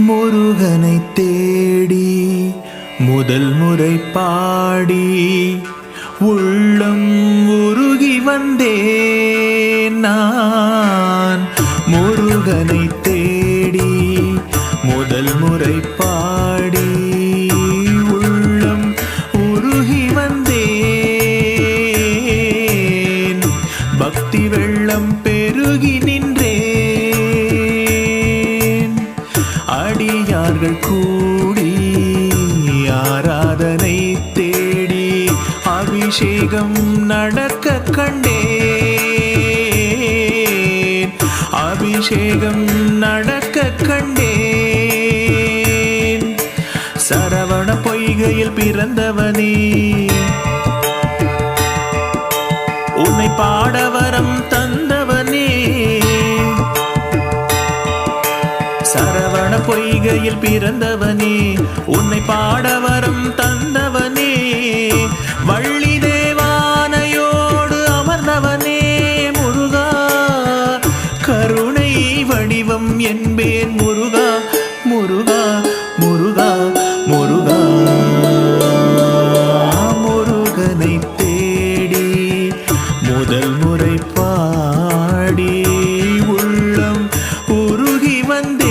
முருகனை தேடி முதல் முறை பாடி உள்ளம் உருகி வந்தேன் நான். முருகனை தேடி முதல் முறை பாடி உள்ளம் உருகி வந்தேன். பக்தி வெள்ளம் பெருகி நின்றேன். அடியார்கள் கூடி ஆராதனை தேடி அபிஷேகம் நடக்க கண்டேன். அபிஷேகம் நடக்க கண்டேன். சரவண பொய்கையில் பிறந்தவனே, உன்னை பாடவரம் தந்தவனே. சரவண பொய்கையில் பிறந்தவனே, உன்னை பாடவரம் தந்தவனே. வள்ளி தேவானையோடு அமர்ந்தவனே முருகா, கருணை வடிவம் என்பேன் முருகா முருகா முருகா முருகா. முருகனை தேடி முதல் முறை பாடி உள்ளம் உருகி வந்தேன்.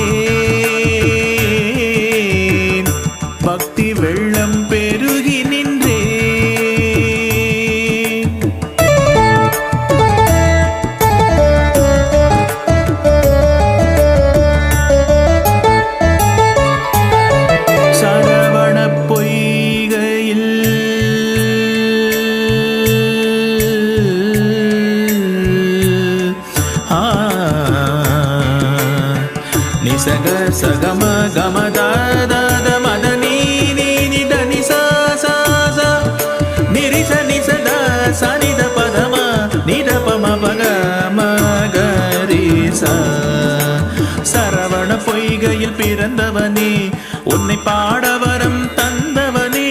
பக்தி வெள்ளம் பெருகி நின்றேன். சரவண பொய்கையில் நிசக சகம கம தத மத நீ நித நிச ச நிரிச நிசத சனித பதம நித பம பக மகரிச. சரவண பொய்கையில் பிறந்தவனே, உன்னை பாடவரம் தந்தவனே.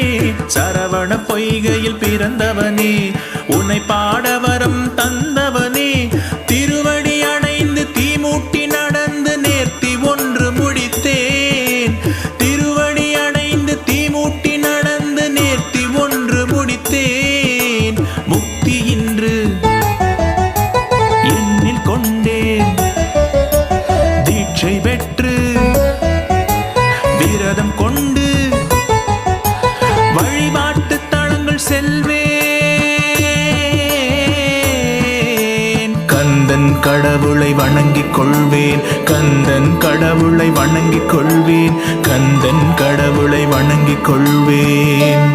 சரவண பொய்கையில் பிறந்தவனே, உன்னை பாடவரம் தந்தவனே. திருவடி அணைந்து தீமூட்டி நடந்து நேர்த்தி ஒன்று முடித்தேன். திருவடி அணைந்து தீமூட்டி நடந்து நேர்த்தி ஒன்று முடித்தேன். முக்தி இன்று என்னில் கொண்டேன். தீட்சை பெற்று விரதம் கொண்டு வழிபாட்டு தலங்கள் செல்வேன். கந்தன் கடவுளை வணங்கிக் கொள்வேன். கந்தன் கடவுளை வணங்கிக் கொள்வேன். கந்தன் கடவுளை வணங்கிக் கொள்வேன்.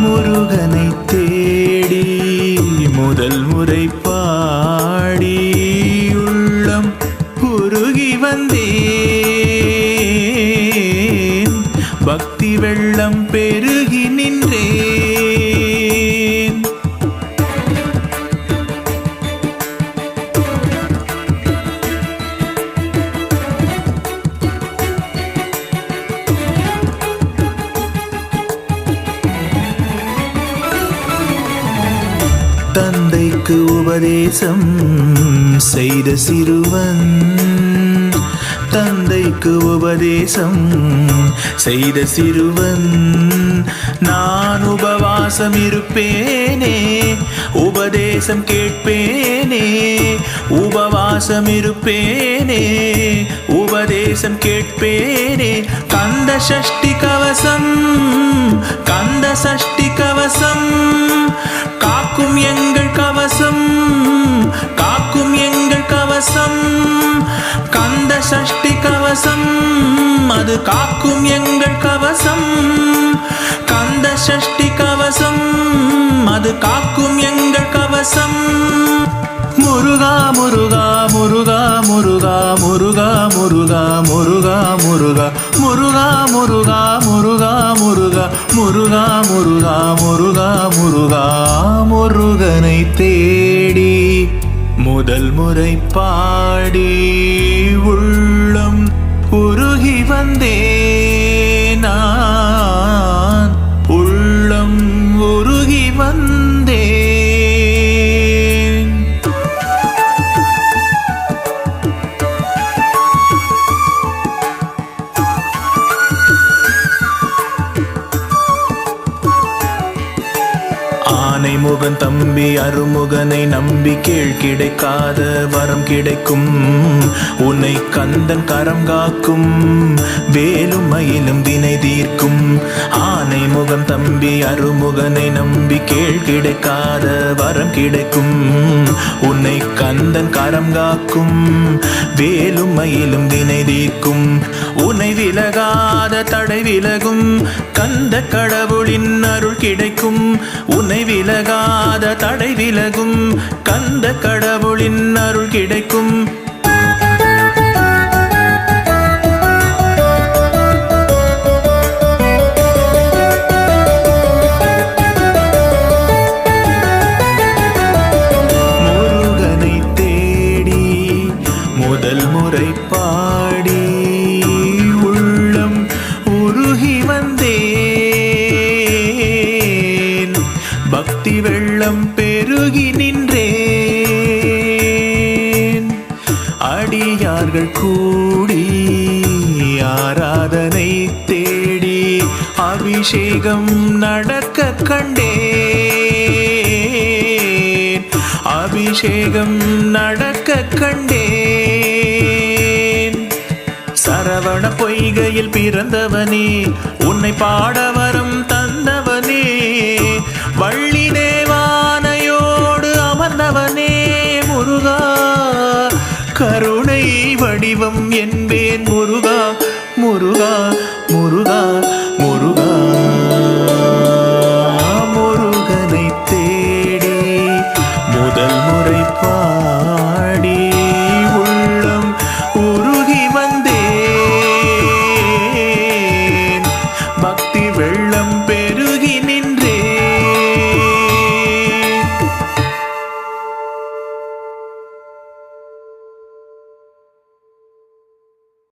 முருகனை தேடி முதல் முறை பாடி உள்ளம் உருகி வந்தேன். பக்தி வெள்ளம் பெருகி நின்றேன். தந்தைக்கு உபதேசம் செய்த சிறுவன், தந்தைக்கு உபதேசம் செய்த சிறுவன். நான் உபவாசம் இருப்பேனே, உபதேசம் கேட்பேனே. உபவாசம் இருப்பேனே, உபதேசம் கேட்பேனே. கந்த சஷ்டி கவசம், கந்த சஷ்டி கவசம் காக்கும் எங்கள் கவசம், காக்கும் எங்கள் கவசம். கந்த சஷ்டி கவசம் அது காக்கும் எங்கள் கவசம். கந்த சஷ்டி கவசம் அது காக்கும் எங்கள் கவசம். முருகா முருகா முருகா முருகா முருகா முருகா முருகா முருகா முருகா முருகா முருகா முருகா முருகா முருகா முருகா முருகா. முருகனை தேடி முதல் முறை பாடி உள்ளம் உருகி வந்தேன் நான். உள்ளம் உருகி வந்தேன். ஆனைமுகன் தம்பி அருமுகனை நம்பி கேள் கிடைக்காத வரம் கிடைக்கும். உன்னை கந்தன் கரம் காக்கும் வேலும் மயிலும் வினை தீர்க்கும். ஆனைமுகன் தம்பி அருமுகனை நம்பி கேள் கிடைக்காத வரம் கிடைக்கும். உன்னை கந்தன் கரம் காக்கும் வேலும் மயிலும் வினை தீர்க்கும். உன்னை விலகாத தடை விலகும் கந்த கடவுளின் அருள் கிடைக்கும். உன்னை விலகாத தடை விலகும் கந்த கடவுளின் அருள் கிடைக்கும். முருகனை தேடி முதல் முறை பாடி உள்ளம் உருகி வந்தேன். பக்தி வெள்ளம் பெருகி நின்றேன். அடியார்கள் கூடி ஆராதனை தேடி அபிஷேகம் நடக்க கண்டேன். அபிஷேகம் நடக்க கண்டேன். சரவண பொய்கையில் பிறந்தவனே உன்னை பாட வரம் தந்தவனே. வள்ளி தேவானையோடு அமர்ந்தவனே முருகா. கருணை வடிவம் என்பேன் முருகா.